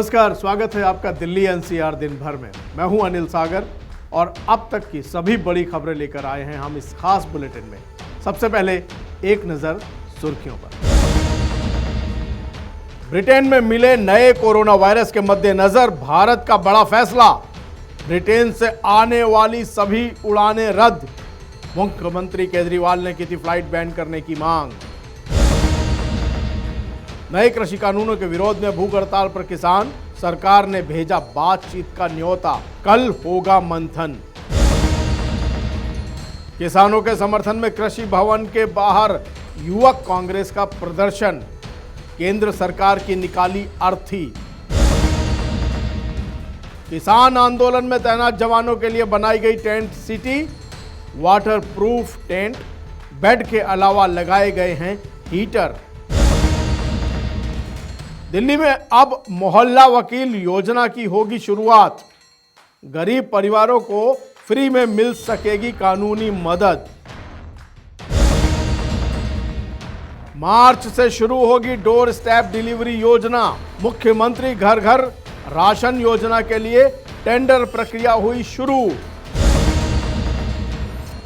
नमस्कार, स्वागत है आपका दिल्ली एनसीआर दिन भर में। मैं हूं अनिल सागर और अब तक की सभी बड़ी खबरें लेकर आए हैं हम इस खास बुलेटिन में। सबसे पहले एक नजर सुर्खियों पर। ब्रिटेन में मिले नए कोरोना वायरस के मद्देनजर भारत का बड़ा फैसला, ब्रिटेन से आने वाली सभी उड़ानें रद्द। मुख्यमंत्री केजरीवाल ने की थी फ्लाइट बैन करने की मांग। नए कृषि कानूनों के विरोध में भूख हड़ताल पर किसान, सरकार ने भेजा बातचीत का न्योता, कल होगा मंथन। किसानों के समर्थन में कृषि भवन के बाहर युवक कांग्रेस का प्रदर्शन, केंद्र सरकार की निकाली अर्थी। किसान आंदोलन में तैनात जवानों के लिए बनाई गई tent city, water proof tent, bed के अलावा लगाए गए हैं हीटर। दिल्ली में अब मोहल्ला वकील योजना की होगी शुरुआत, गरीब परिवारों को फ्री में मिल सकेगी कानूनी मदद। मार्च से शुरू होगी डोर स्टेप डिलीवरी योजना, मुख्यमंत्री घर घर राशन योजना के लिए टेंडर प्रक्रिया हुई शुरू।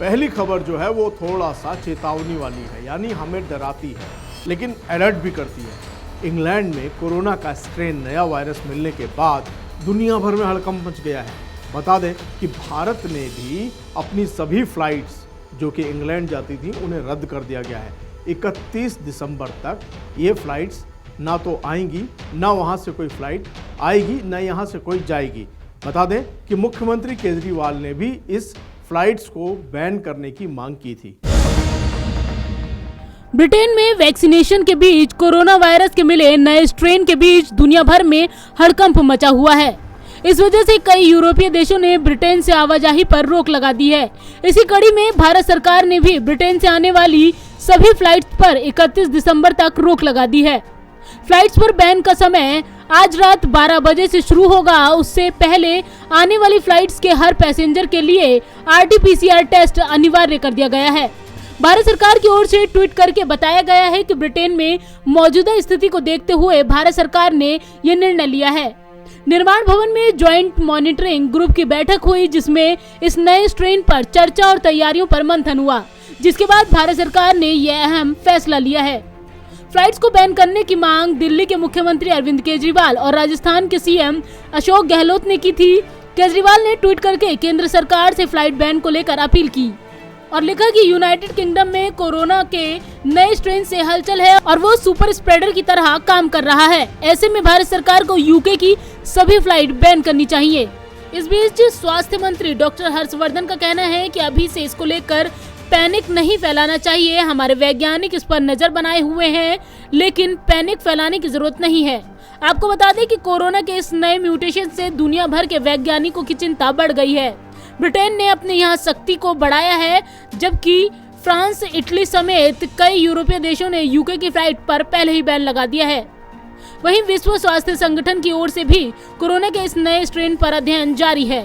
पहली खबर जो है वो थोड़ा सा चेतावनी वाली है, यानी हमें डराती है लेकिन अलर्ट भी करती है। इंग्लैंड में कोरोना का स्ट्रेन नया वायरस मिलने के बाद दुनिया भर में हड़कंप मच गया है। बता दें कि भारत ने भी अपनी सभी फ्लाइट्स जो कि इंग्लैंड जाती थी उन्हें रद्द कर दिया गया है। 31 दिसंबर तक ये फ्लाइट्स ना तो आएंगी, ना वहाँ से कोई फ्लाइट आएगी, ना यहाँ से कोई जाएगी। बता दें कि मुख्यमंत्री केजरीवाल ने भी इस फ्लाइट्स को बैन करने की मांग की थी। ब्रिटेन में वैक्सीनेशन के बीच कोरोना वायरस के मिले नए स्ट्रेन के बीच दुनिया भर में हड़कंप मचा हुआ है। इस वजह से कई यूरोपीय देशों ने ब्रिटेन से आवाजाही पर रोक लगा दी है। इसी कड़ी में भारत सरकार ने भी ब्रिटेन से आने वाली सभी फ्लाइट्स पर 31 दिसंबर तक रोक लगा दी है। फ्लाइट्स पर बैन का समय आज रात 12 बजे से शुरू होगा। उससे पहले आने वाली फ्लाइट्स के हर पैसेंजर के लिए RT-PCR टेस्ट अनिवार्य कर दिया गया है। भारत सरकार की ओर से ट्वीट करके बताया गया है कि ब्रिटेन में मौजूदा स्थिति को देखते हुए भारत सरकार ने यह निर्णय लिया है। निर्माण भवन में ज्वाइंट मॉनिटरिंग ग्रुप की बैठक हुई, जिसमें इस नए स्ट्रेन पर चर्चा और तैयारियों पर मंथन हुआ, जिसके बाद भारत सरकार ने यह अहम फैसला लिया है। फ्लाइट्स को बैन करने की मांग दिल्ली के मुख्यमंत्री अरविंद केजरीवाल और राजस्थान के CM अशोक गहलोत ने की थी। केजरीवाल ने ट्वीट करके केंद्र सरकार से फ्लाइट बैन को लेकर अपील की और लिखा कि यूनाइटेड किंगडम में कोरोना के नए स्ट्रेन से हलचल है और वो सुपर स्प्रेडर की तरह काम कर रहा है। ऐसे में भारत सरकार को UK की सभी फ्लाइट बैन करनी चाहिए। इस बीच स्वास्थ्य मंत्री डॉक्टर हर्षवर्धन का कहना है कि अभी से इसको लेकर पैनिक नहीं फैलाना चाहिए। हमारे वैज्ञानिक इस पर नजर बनाए हुए हैं, लेकिन पैनिक फैलाने की जरूरत नहीं है। आपको बता दें कि कोरोना के इस नए म्यूटेशन से दुनिया भर के वैज्ञानिकों की चिंता बढ़ गई है। ब्रिटेन ने अपने यहाँ सख्ती को बढ़ाया है, जबकि फ्रांस, इटली समेत कई यूरोपीय देशों ने UK की फ्लाइट पर पहले ही बैन लगा दिया है। वहीं विश्व स्वास्थ्य संगठन की ओर से भी कोरोना के इस नए स्ट्रेन पर अध्ययन जारी है।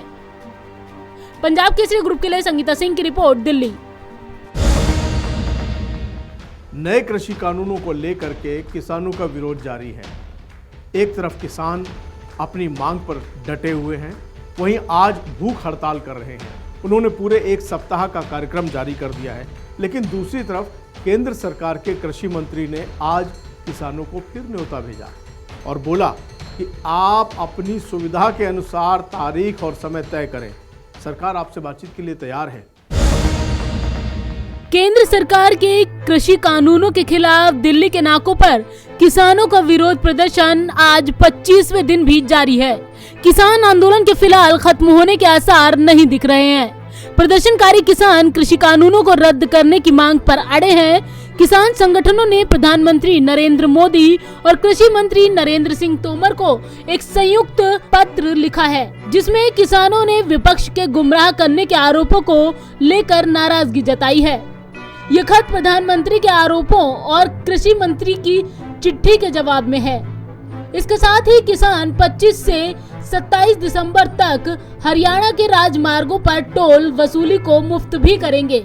पंजाब केसरी ग्रुप के लिए संगीता सिंह की रिपोर्ट, दिल्ली। नए कृषि कानूनों को लेकर के किसानों का विरोध जारी है। एक तरफ किसान अपनी मांग पर डटे हुए हैं, वहीं आज भूख हड़ताल कर रहे हैं। उन्होंने पूरे एक सप्ताह का कार्यक्रम जारी कर दिया है। लेकिन दूसरी तरफ केंद्र सरकार के कृषि मंत्री ने आज किसानों को फिर न्योता भेजा और बोला कि आप अपनी सुविधा के अनुसार तारीख और समय तय करें, सरकार आपसे बातचीत के लिए तैयार है। केंद्र सरकार के कृषि कानूनों के खिलाफ दिल्ली के नाकों पर किसानों का विरोध प्रदर्शन आज 25वें दिन भी जारी है। किसान आंदोलन के फिलहाल खत्म होने के आसार नहीं दिख रहे हैं। प्रदर्शनकारी किसान कृषि कानूनों को रद्द करने की मांग पर अड़े हैं। किसान संगठनों ने प्रधानमंत्री नरेंद्र मोदी और कृषि मंत्री नरेंद्र सिंह तोमर को एक संयुक्त पत्र लिखा है, जिसमें किसानों ने विपक्ष के गुमराह करने के आरोपों को लेकर नाराजगी जताई है। यह खत प्रधानमंत्री के आरोपों और कृषि मंत्री की चिट्ठी के जवाब में है। इसके साथ ही किसान 25 से 27 दिसंबर तक हरियाणा के राजमार्गों पर टोल वसूली को मुफ्त भी करेंगे।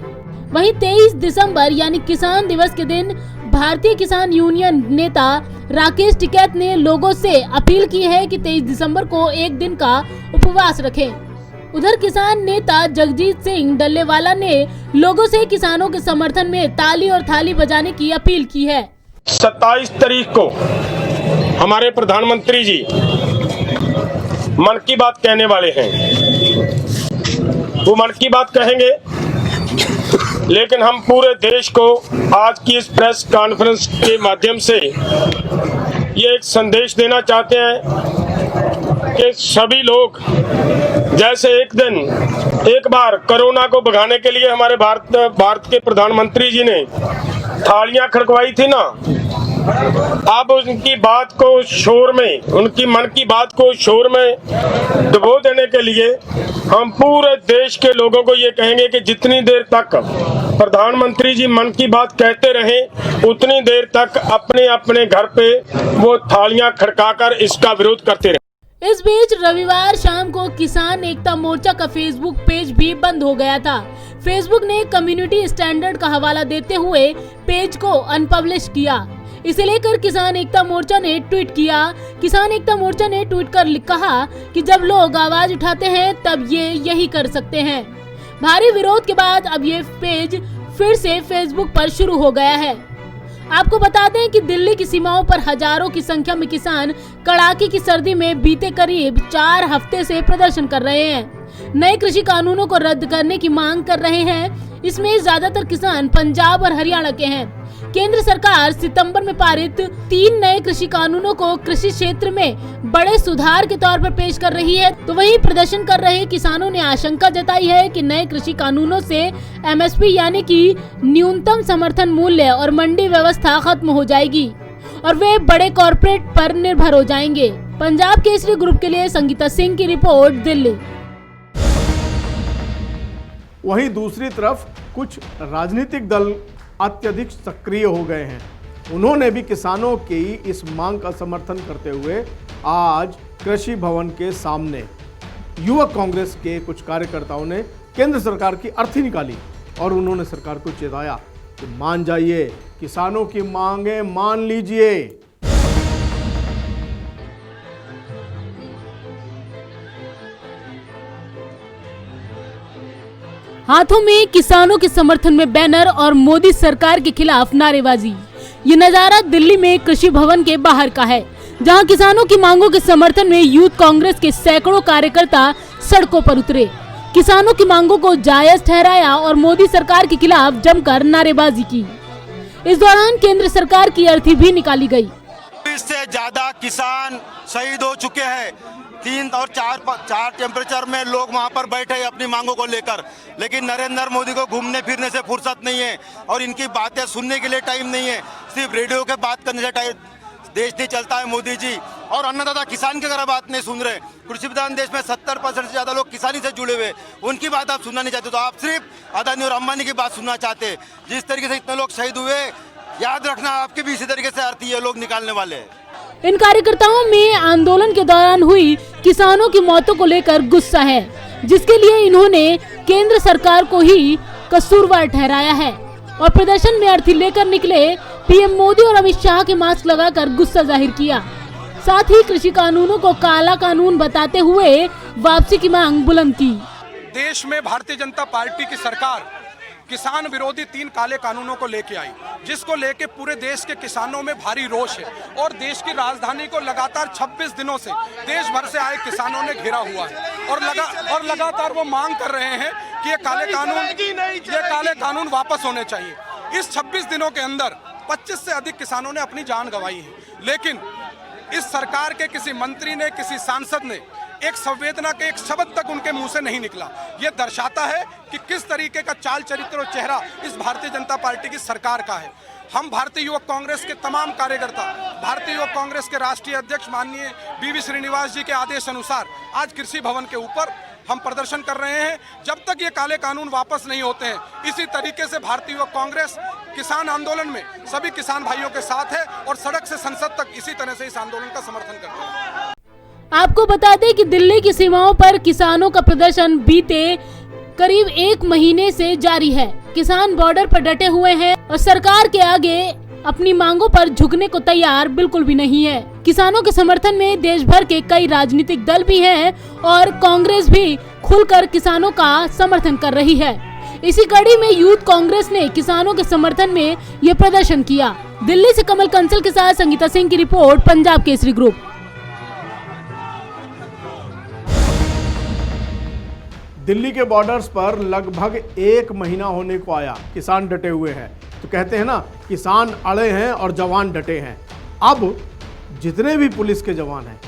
वहीं 23 दिसंबर यानी किसान दिवस के दिन भारतीय किसान यूनियन नेता राकेश टिकैत ने लोगों से अपील की है कि 23 दिसंबर को एक दिन का उपवास रखें। उधर किसान नेता जगजीत सिंह डल्लेवाला ने लोगों से किसानों के समर्थन में ताली और थाली बजाने की अपील की है। 27 तारीख को हमारे प्रधानमंत्री जी मन की बात कहने वाले हैं। वो मन की बात कहेंगे, लेकिन हम पूरे देश को आज की इस प्रेस कॉन्फ्रेंस के माध्यम से ये एक संदेश देना चाहते हैं कि सभी लोग जैसे एक बार कोरोना को भगाने के लिए हमारे भारत के प्रधानमंत्री जी ने थालियां खड़कवाई थी ना, अब उनकी बात को शोर में, उनकी मन की बात को शोर में डुबो देने के लिए हम पूरे देश के लोगों को ये कहेंगे कि जितनी देर तक प्रधानमंत्री जी मन की बात कहते रहें, उतनी देर तक अपने अपने घर पे वो थालियां खड़काकर इसका विरोध करते रहें। इस बीच रविवार शाम को किसान एकता मोर्चा का फेसबुक पेज भी बंद हो गया था। फेसबुक ने कम्युनिटी स्टैंडर्ड का हवाला देते हुए पेज को अनपब्लिश किया। इसे लेकर किसान एकता मोर्चा ने ट्वीट किया। किसान एकता मोर्चा ने ट्वीट कर कहा कि जब लोग आवाज उठाते हैं तब ये यही कर सकते हैं। भारी विरोध के बाद अब ये पेज फिर से फेसबुक पर शुरू हो गया है। आपको बता दें कि दिल्ली की सीमाओं पर हजारों की संख्या में किसान कड़ाके की सर्दी में बीते करीब 4 हफ्ते से प्रदर्शन कर रहे हैं। नए कृषि कानूनों को रद्द करने की मांग कर रहे हैं। इसमें ज्यादातर किसान पंजाब और हरियाणा के हैं। केंद्र सरकार सितंबर में पारित 3 नए कृषि कानूनों को कृषि क्षेत्र में बड़े सुधार के तौर पर पेश कर रही है, तो वहीं प्रदर्शन कर रहे किसानों ने आशंका जताई है कि नए कृषि कानूनों से एमएसपी यानी कि न्यूनतम समर्थन मूल्य और मंडी व्यवस्था खत्म हो जाएगी और वे बड़े कॉर्पोरेट पर निर्भर हो जाएंगे। पंजाब केसरी ग्रुप के लिए संगीता सिंह की रिपोर्ट, दिल्ली। वहीं दूसरी तरफ कुछ राजनीतिक दल अत्यधिक सक्रिय हो गए हैं। उन्होंने भी किसानों की इस मांग का समर्थन करते हुए आज कृषि भवन के सामने युवक कांग्रेस के कुछ कार्यकर्ताओं ने केंद्र सरकार की अर्थी निकाली और उन्होंने सरकार को चेताया कि मान जाइए, किसानों की मांगे मान लीजिए। हाथों में किसानों के समर्थन में बैनर और मोदी सरकार के खिलाफ नारेबाजी। ये नजारा दिल्ली में कृषि भवन के बाहर का है, जहां किसानों की मांगों के समर्थन में यूथ कांग्रेस के सैकड़ों कार्यकर्ता सड़कों पर उतरे, किसानों की मांगों को जायज ठहराया और मोदी सरकार के खिलाफ जमकर नारेबाजी की। इस दौरान केंद्र सरकार की अर्थी भी निकाली गई। इससे ज्यादा किसान शहीद हो चुके हैं। 3 और 4 टेम्परेचर में लोग वहां पर बैठे हैं अपनी मांगों को लेकर, लेकिन नरेंद्र मोदी को घूमने फिरने से फुर्सत नहीं है और इनकी बातें सुनने के लिए टाइम नहीं है। सिर्फ रेडियो के बात करने से देश नहीं चलता है मोदी जी। और अन्नदाता किसान की अगर बात नहीं सुन रहे, कृषि प्रधान देश में 70% से ज्यादा लोग किसानी से जुड़े हुए, उनकी बात आप सुनना नहीं चाहते, तो आप सिर्फ अदानी और अंबानी की बात सुनना चाहते। जिस तरीके से इतने लोग शहीद हुए, याद रखना आपके भी इसी तरीके से अर्थी ये लोग निकालने वाले हैं। इन कार्यकर्ताओं में आंदोलन के दौरान हुई किसानों की मौतों को लेकर गुस्सा है, जिसके लिए इन्होंने केंद्र सरकार को ही कसूरवार ठहराया है और प्रदर्शन में अर्थी लेकर निकले पीएम मोदी और अमित शाह के मास्क लगाकर गुस्सा जाहिर किया। साथ ही कृषि कानूनों को काला कानून बताते हुए वापसी की मांग बुलंद की। देश में भारतीय जनता पार्टी की सरकार किसान विरोधी 3 काले कानूनों को लेके आई, जिसको लेके पूरे देश के किसानों में भारी रोष है और देश की राजधानी को लगातार 26 दिनों से देश भर से आए किसानों ने घेरा हुआ है और लगातार वो मांग कर रहे हैं कि ये काले कानून वापस होने चाहिए। इस 26 दिनों के अंदर 25 से अधिक किसानों ने अपनी जान गंवाई है, लेकिन इस सरकार के किसी मंत्री ने, किसी सांसद ने एक संवेदना के एक शब्द तक उनके मुंह से नहीं निकला। ये दर्शाता है कि किस तरीके का चाल चरित्र और चेहरा इस भारतीय जनता पार्टी की सरकार का है। हम भारतीय युवक कांग्रेस के तमाम कार्यकर्ता, भारतीय युवक कांग्रेस के राष्ट्रीय अध्यक्ष माननीय बीवी श्रीनिवास जी के आदेश अनुसार आज कृषि भवन के ऊपर हम प्रदर्शन कर रहे हैं। जब तक ये काले कानून वापस नहीं होते हैं, इसी तरीके से भारतीय युवक कांग्रेस किसान आंदोलन में सभी किसान भाइयों के साथ है और सड़क से संसद तक इसी तरह से इस आंदोलन का समर्थन करते हैं। आपको बता दें कि दिल्ली की सीमाओं पर किसानों का प्रदर्शन बीते करीब 1 महीने से जारी है। किसान बॉर्डर पर डटे हुए हैं और सरकार के आगे अपनी मांगों पर झुकने को तैयार बिल्कुल भी नहीं है। किसानों के समर्थन में देश भर के कई राजनीतिक दल भी हैं और कांग्रेस भी खुलकर किसानों का समर्थन कर रही है। इसी कड़ी में यूथ कांग्रेस ने किसानों के समर्थन में ये प्रदर्शन किया। दिल्ली से कमल कंसल के साथ संगीता सिंह की रिपोर्ट, पंजाब केसरी ग्रुप। दिल्ली के बॉर्डर्स पर लगभग 1 महीना होने को आया, किसान डटे हुए हैं। तो कहते हैं ना, किसान अड़े हैं और जवान डटे हैं। अब जितने भी पुलिस के जवान हैं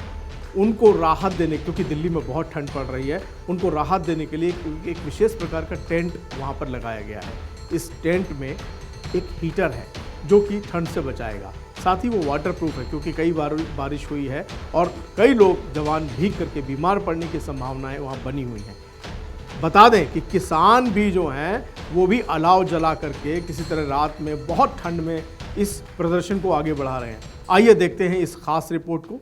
उनको राहत देने, क्योंकि दिल्ली में बहुत ठंड पड़ रही है, उनको राहत देने के लिए एक विशेष प्रकार का टेंट वहाँ पर लगाया गया है। इस टेंट में एक हीटर है जो कि ठंड से बचाएगा, साथ ही वो वाटरप्रूफ है क्योंकि कई बार बारिश हुई है और कई लोग जवान भीग करके बीमार पड़ने की संभावनाएं वहाँ बनी हुई हैं। बता दें कि किसान भी जो हैं वो भी अलाव जला करके किसी तरह रात में बहुत ठंड में इस प्रदर्शन को आगे बढ़ा रहे हैं। आइए देखते हैं इस खास रिपोर्ट को।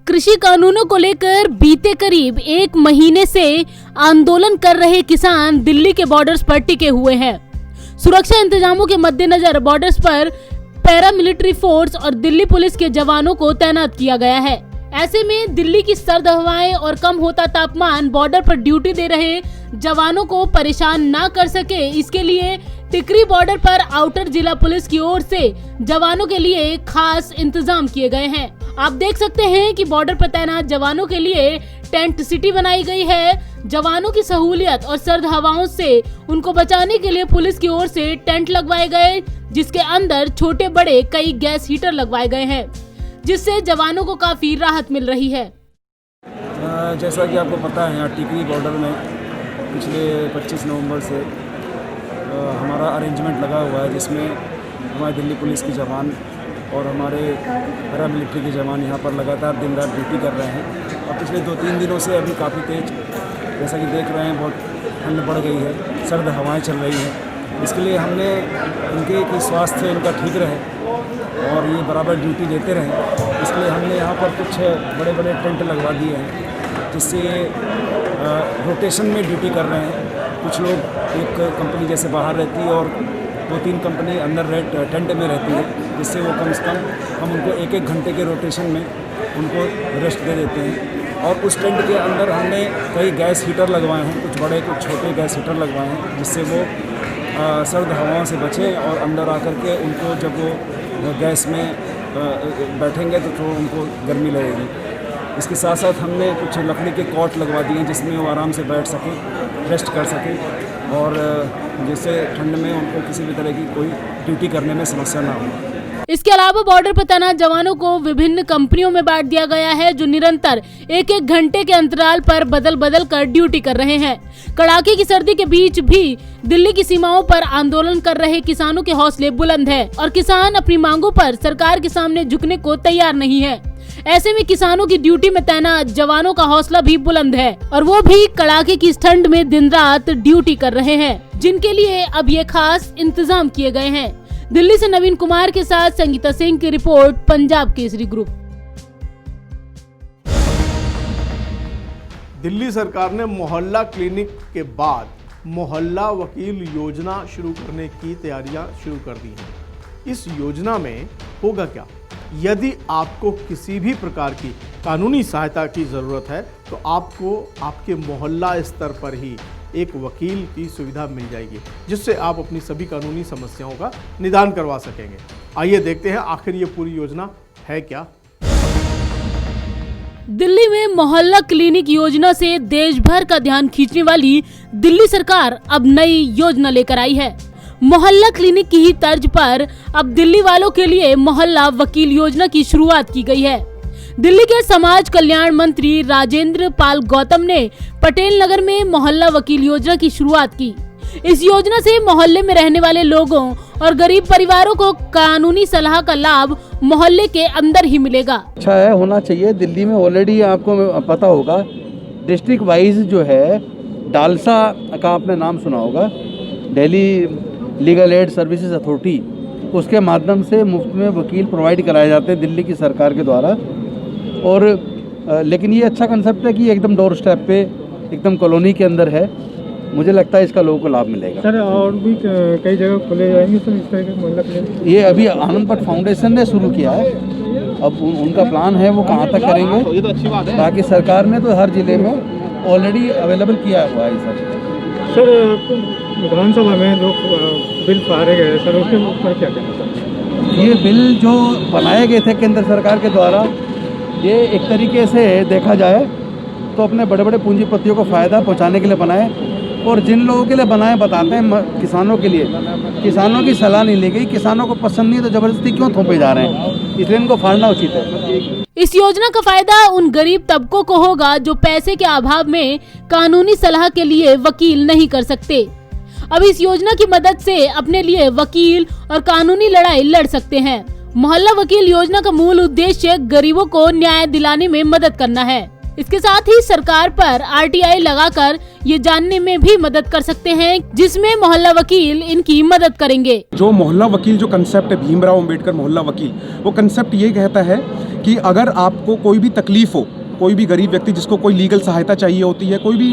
कृषि कानूनों को लेकर बीते करीब 1 महीने से आंदोलन कर रहे किसान दिल्ली के बॉर्डर्स पर टिके हुए हैं। सुरक्षा इंतजामों के मद्देनजर बॉर्डर्स पर पैरामिलिट्री फोर्स और दिल्ली पुलिस के जवानों को तैनात किया गया है। ऐसे में दिल्ली की सर्द हवाएं और कम होता तापमान बॉर्डर पर ड्यूटी दे रहे जवानों को परेशान ना कर सके, इसके लिए टिकरी बॉर्डर पर आउटर जिला पुलिस की ओर से जवानों के लिए खास इंतजाम किए गए हैं। आप देख सकते हैं कि बॉर्डर पर तैनात जवानों के लिए टेंट सिटी बनाई गई है। जवानों की सहूलियत और सर्द हवाओं से उनको बचाने के लिए पुलिस की ओर से टेंट लगवाए गए, जिसके अंदर छोटे बड़े कई गैस हीटर लगवाए गए हैं, जिससे जवानों को काफी राहत मिल रही है। जैसा कि आपको पता है, यहाँ टिकरी बॉर्डर में पिछले 25 नवंबर से हमारा अरेंजमेंट लगा हुआ है, जिसमें हमारे दिल्ली पुलिस के जवान और हमारे पैरामिलिट्री के जवान यहाँ पर लगातार दिन रात ड्यूटी कर रहे हैं। और पिछले 2-3 दिनों से अभी काफ़ी तेज, जैसा कि देख रहे हैं, बहुत ठंड बढ़ गई है, सर्द हवाएं चल रही हैं। इसके लिए हमने उनके कि स्वास्थ्य उनका ठीक रहे और ये बराबर ड्यूटी देते रहें, इसलिए हमने यहाँ पर कुछ बड़े बड़े टेंट लगवा दिए हैं, जिससे रोटेशन में ड्यूटी कर रहे हैं। कुछ लोग एक कंपनी जैसे बाहर रहती है और 2-3 कंपनी अंदर टेंट में रहती है, जिससे वो कम से कम हम उनको 1-1 घंटे के रोटेशन में उनको रेस्ट दे देते हैं। और उस टेंट के अंदर हमने कई गैस हीटर लगवाए हैं, कुछ बड़े कुछ छोटे गैस हीटर लगवाए हैं, जिससे वो सर्द हवाओं से बचें और अंदर आकर के उनको जब वो गैस में बैठेंगे तो उनको गर्मी लगेगी। इसके साथ साथ हमने कुछ लकड़ी के कॉट लगवा दिए हैं, जिसमें वो आराम से बैठ सकें, रेस्ट कर सकें और जिससे ठंड में उनको किसी भी तरह की कोई ड्यूटी करने में समस्या ना हो। इसके अलावा बॉर्डर पर तैनात जवानों को विभिन्न कंपनियों में बांट दिया गया है, जो निरंतर 1-1 घंटे के अंतराल पर बदल बदल कर ड्यूटी कर रहे हैं। कड़ाके की सर्दी के बीच भी दिल्ली की सीमाओं पर आंदोलन कर रहे किसानों के हौसले बुलंद है और किसान अपनी मांगों पर सरकार के सामने झुकने को तैयार नहीं है। ऐसे में किसानों की ड्यूटी में तैनात जवानों का हौसला भी बुलंद है और वो भी कड़ाके की ठंड में दिन रात ड्यूटी कर रहे हैं, जिनके लिए अब ये खास इंतजाम किए गए हैं। दिल्ली से नवीन कुमार के साथ संगीता सिंह की रिपोर्ट, पंजाब केसरी ग्रुप। दिल्ली सरकार ने मोहल्ला क्लिनिक के बाद मोहल्ला वकील योजना शुरू करने की तैयारियां शुरू कर दी हैं। इस योजना में होगा क्या? यदि आपको किसी भी प्रकार की कानूनी सहायता की ज़रूरत है तो आपको आपके मोहल्ला स्तर पर ही एक वकील की सुविधा मिल जाएगी, जिससे आप अपनी सभी कानूनी समस्याओं का निदान करवा सकेंगे। आइए देखते हैं आखिर ये पूरी योजना है क्या। दिल्ली में मोहल्ला क्लिनिक योजना से देश भर का ध्यान खींचने वाली दिल्ली सरकार अब नई योजना लेकर आई है। मोहल्ला क्लिनिक की ही तर्ज पर अब दिल्ली वालों के लिए मोहल्ला वकील योजना की शुरुआत की गई है। दिल्ली के समाज कल्याण मंत्री राजेंद्र पाल गौतम ने पटेल नगर में मोहल्ला वकील योजना की शुरुआत की। इस योजना से मोहल्ले में रहने वाले लोगों और गरीब परिवारों को कानूनी सलाह का लाभ मोहल्ले के अंदर ही मिलेगा। अच्छा है, होना चाहिए। दिल्ली में ऑलरेडी आपको पता होगा, डिस्ट्रिक्ट वाइज जो है डालसा का आपने नाम सुना होगा, Delhi legal aid services authority, उसके माध्यम से मुफ्त में वकील प्रोवाइड कराए जाते हैं दिल्ली की सरकार के द्वारा। और लेकिन ये अच्छा कंसेप्ट है कि एकदम डोर स्टेप पे, एकदम कॉलोनी के अंदर है। मुझे लगता है इसका लोगों को लाभ मिलेगा। सर और भी कई जगह खोले जाएंगे सर इस तरह के मोहल्ला क्लिनिक? ये अभी आनंद पट फाउंडेशन ने शुरू किया है, अब उनका प्लान है वो कहाँ तक करेंगे। ये तो अच्छी बात है। बाकी सरकार ने तो हर जिले में ऑलरेडी अवेलेबल किया हुआ है सर। विधानसभा में जो बिल पारे गए सर उसके ऊपर क्या कहना सर? ये बिल जो बनाए गए थे केंद्र सरकार के द्वारा, ये एक तरीके से देखा जाए तो अपने बड़े बड़े पूंजीपतियों को फ़ायदा पहुंचाने के लिए बनाए, और जिन लोगों के लिए बनाए बताते हैं किसानों के लिए। किसानों की सलाह नहीं ली गई, किसानों को पसंद नहीं तो ज़बरदस्ती क्यों थोपे जा रहे हैं, इसलिए इनको फाड़ना उचित है। इस योजना का फायदा उन गरीब तबकों को होगा जो पैसे के अभाव में कानूनी सलाह के लिए वकील नहीं कर सकते। अब इस योजना की मदद से अपने लिए वकील और कानूनी लड़ाई लड़ सकते हैं। मोहल्ला वकील योजना का मूल उद्देश्य गरीबों को न्याय दिलाने में मदद करना है। इसके साथ ही सरकार पर RTI लगाकर ये जानने में भी मदद कर सकते हैं जिसमें मोहल्ला वकील इनकी मदद करेंगे। जो मोहल्ला वकील जो कंसेप्ट है, भीमराव अंबेडकर मोहल्ला वकील, वो कंसेप्ट ये कहता है कि अगर आपको कोई भी तकलीफ हो, कोई भी गरीब व्यक्ति जिसको कोई लीगल सहायता चाहिए होती है, कोई भी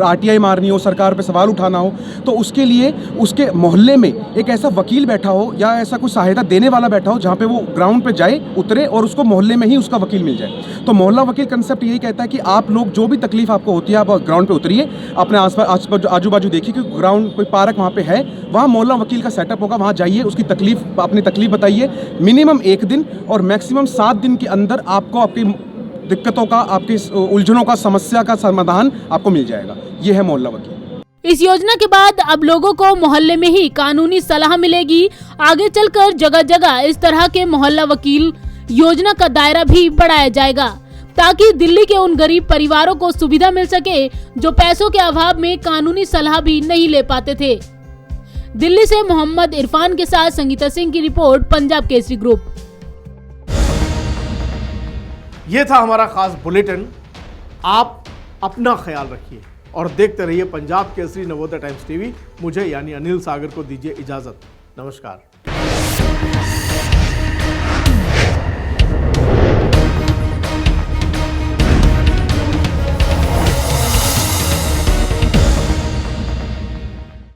RTI मारनी हो, सरकार पे सवाल उठाना हो, तो उसके लिए उसके मोहल्ले में एक ऐसा वकील बैठा हो या ऐसा कोई सहायता देने वाला बैठा हो जहाँ पे वो ग्राउंड पे जाए, उतरे और उसको मोहल्ले में ही उसका वकील मिल जाए। तो मोहल्ला वकील कंसेप्ट यही कहता है कि आप लोग जो भी तकलीफ आपको होती है आप ग्राउंड पे उतरिए, अपने आसपास आजू बाजू देखिए कि ग्राउंड कोई पार्क वहाँ पे है, वहाँ मोहल्ला वकील का सेटअप होगा, वहाँ जाइए, उसकी तकलीफ अपनी तकलीफ बताइए। मिनिमम 1 दिन और मैक्सिमम 7 दिन के अंदर आपको आपकी दिक्कतों का, आपकी उलझनों का, समस्या का समाधान आपको मिल जाएगा। ये है मोहल्ला वकील। इस योजना के बाद अब लोगों को मोहल्ले में ही कानूनी सलाह मिलेगी। आगे चलकर जगह जगह इस तरह के मोहल्ला वकील योजना का दायरा भी बढ़ाया जाएगा ताकि दिल्ली के उन गरीब परिवारों को सुविधा मिल सके जो पैसों के अभाव में कानूनी सलाह भी नहीं ले पाते थे। दिल्ली से मोहम्मद इरफान के साथ संगीता सिंह की रिपोर्ट, पंजाब केसरी ग्रुप। ये था हमारा खास बुलेटिन। आप अपना ख्याल रखिए और देखते रहिए पंजाब केसरी नवोदय टाइम्स टीवी। मुझे यानी अनिल सागर को दीजिए इजाजत। नमस्कार।